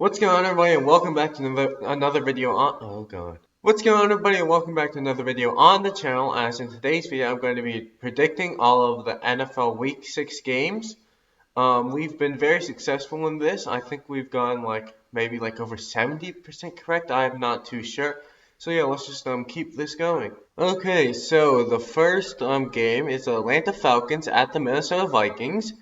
What's going on, everybody, and welcome back to another video on. What's going on, everybody, and welcome back to another video on the channel. As in today's video, I'm going to be predicting all of the NFL Week 6 games. We've been very successful in this. I think we've gone maybe over 70% correct. I'm not too sure. So yeah, let's just keep this going. Okay, so the first game is the Atlanta Falcons at the Minnesota Vikings.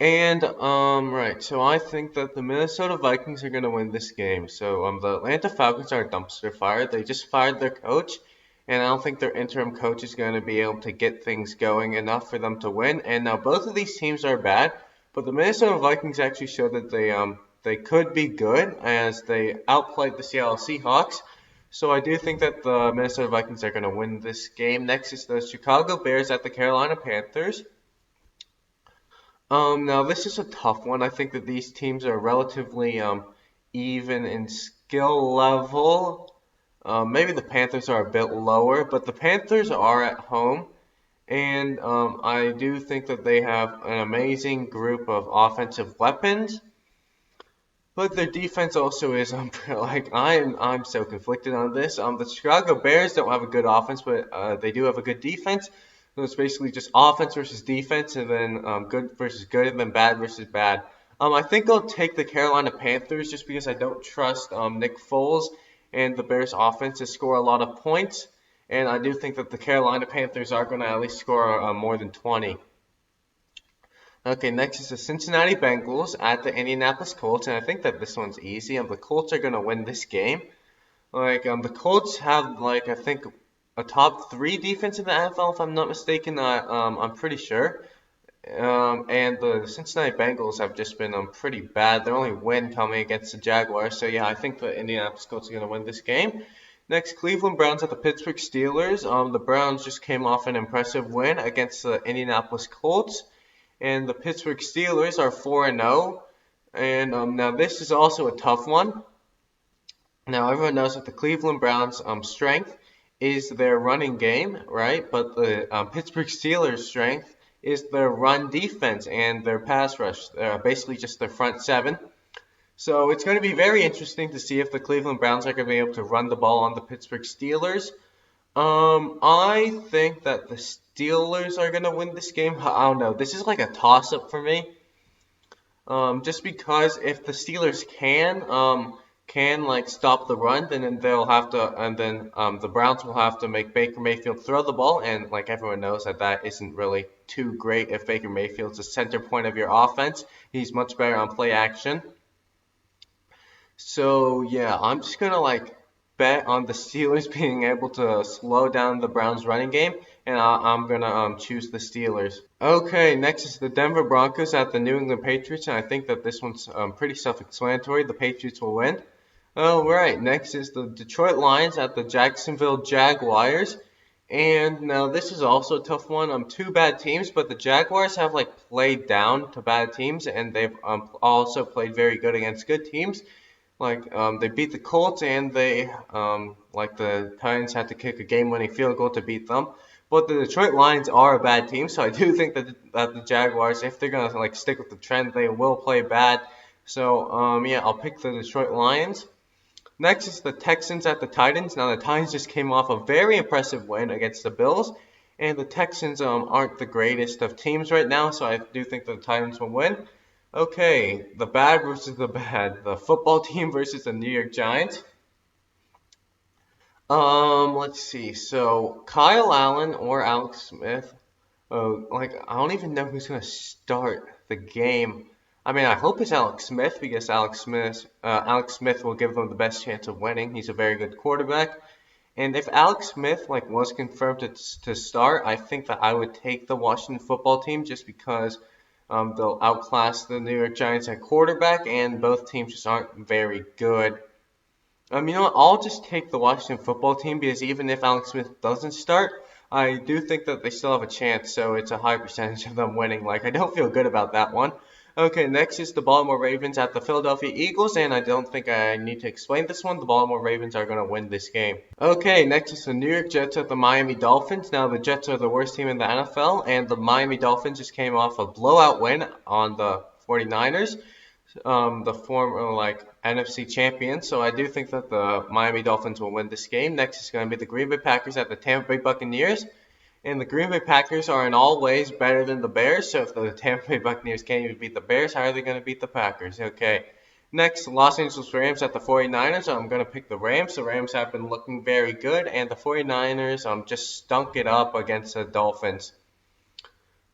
And, right, so I think that the Minnesota Vikings are going to win this game. So, the Atlanta Falcons are a dumpster fire. They just fired their coach, and I don't think their interim coach is going to be able to get things going enough for them to win. And now both of these teams are bad, but the Minnesota Vikings actually showed that they could be good as they outplayed the Seattle Seahawks. So I do think that the Minnesota Vikings are going to win this game. Next is the Chicago Bears at the Carolina Panthers. Now this is a tough one. I think that these teams are relatively even in skill level. Maybe the Panthers are a bit lower, but the Panthers are at home, and I do think that they have an amazing group of offensive weapons. But their defense also is I'm so conflicted on this. The Chicago Bears don't have a good offense, but they do have a good defense. So it's basically just offense versus defense, and then good versus good, and then bad versus bad. I think I'll take the Carolina Panthers just because I don't trust Nick Foles and the Bears offense to score a lot of points. And I do think that the Carolina Panthers are going to at least score more than 20. Okay, next is the Cincinnati Bengals at the Indianapolis Colts, and I think that this one's easy. The Colts are going to win this game. The Colts have I think a top 3 defense in the NFL, if I'm not mistaken. I'm pretty sure. And the Cincinnati Bengals have just been pretty bad. Their only win coming against the Jaguars. So yeah, I think the Indianapolis Colts are going to win this game. Next, Cleveland Browns at the Pittsburgh Steelers. The Browns just came off an impressive win against the Indianapolis Colts. And the Pittsburgh Steelers are 4-0. And now this is also a tough one. Now everyone knows that the Cleveland Browns' strength is their running game, right? But the Pittsburgh Steelers' strength is their run defense and their pass rush, basically just their front 7. So it's going to be very interesting to see if the Cleveland Browns are going to be able to run the ball on the Pittsburgh Steelers. I think that the Steelers are going to win this game. I don't know. This is like a toss-up for me. Just because if the Steelers can stop the run, then they'll have to, and then the Browns will have to make Baker Mayfield throw the ball, and everyone knows that isn't really too great if Baker Mayfield's the center point of your offense. He's much better on play action. So yeah, I'm just gonna bet on the Steelers being able to slow down the Browns running game, and I'm gonna choose the Steelers. Okay, next is the Denver Broncos at the New England Patriots, and I think that this one's pretty self-explanatory. The Patriots will win. Alright, next is the Detroit Lions at the Jacksonville Jaguars. And now this is also a tough one. 2 bad teams, but the Jaguars have played down to bad teams, and they've also played very good against good teams. They beat the Colts, and they the Titans had to kick a game-winning field goal to beat them. But the Detroit Lions are a bad team, so I do think that the Jaguars, if they're gonna stick with the trend, they will play bad. So yeah, I'll pick the Detroit Lions. Next is the Texans at the Titans. Now the Titans just came off a very impressive win against the Bills, and the Texans aren't the greatest of teams right now, so I do think the Titans will win. Okay, the bad versus the bad. The football team versus the New York Giants. Let's see. So Kyle Allen or Alex Smith. I don't even know who's gonna start the game. I mean, I hope it's Alex Smith because Alex Smith will give them the best chance of winning. He's a very good quarterback. And if Alex Smith was confirmed to start, I think that I would take the Washington football team just because they'll outclass the New York Giants at quarterback, and both teams just aren't very good. You know what? I'll just take the Washington football team because even if Alex Smith doesn't start, I do think that they still have a chance, so it's a high percentage of them winning. I don't feel good about that one. Okay, next is the Baltimore Ravens at the Philadelphia Eagles, and I don't think I need to explain this one. The Baltimore Ravens are going to win this game. Okay, next is the New York Jets at the Miami Dolphins. Now, the Jets are the worst team in the NFL, and the Miami Dolphins just came off a blowout win on the 49ers. the former NFC champions. So I do think that the Miami Dolphins will win this game. Next is going to be the Green Bay Packers at the Tampa Bay Buccaneers. And the Green Bay Packers are in all ways better than the Bears. So if the Tampa Bay Buccaneers can't even beat the Bears, how are they going to beat the Packers? Okay. Next, Los Angeles Rams at the 49ers. I'm going to pick the Rams. The Rams have been looking very good, and the 49ers just stunk it up against the Dolphins.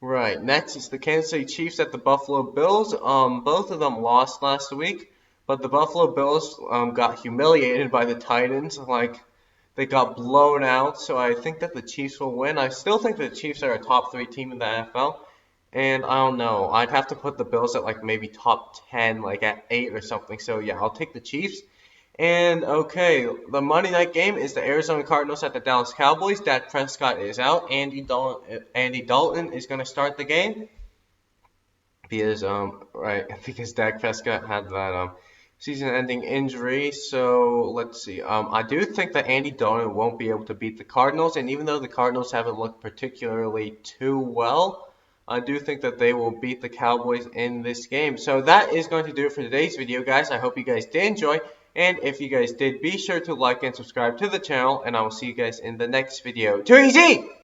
Right. Next is the Kansas City Chiefs at the Buffalo Bills. Both of them lost last week, but the Buffalo Bills got humiliated by the Titans. They got blown out. So I think that the Chiefs will win. I still think the Chiefs are a top 3 team in the NFL. And I don't know. I'd have to put the Bills at maybe top 10, at 8 or something. So yeah, I'll take the Chiefs. And okay, the Monday night game is the Arizona Cardinals at the Dallas Cowboys. Dak Prescott is out. Andy Dalton is going to start the game because Dak Prescott had that season-ending injury. So let's see. I do think that Andy Dalton won't be able to beat the Cardinals, and even though the Cardinals haven't looked particularly too well, I do think that they will beat the Cowboys in this game. So that is going to do it for today's video, guys. I hope you guys did enjoy. And if you guys did, be sure to like and subscribe to the channel. And I will see you guys in the next video. Too easy!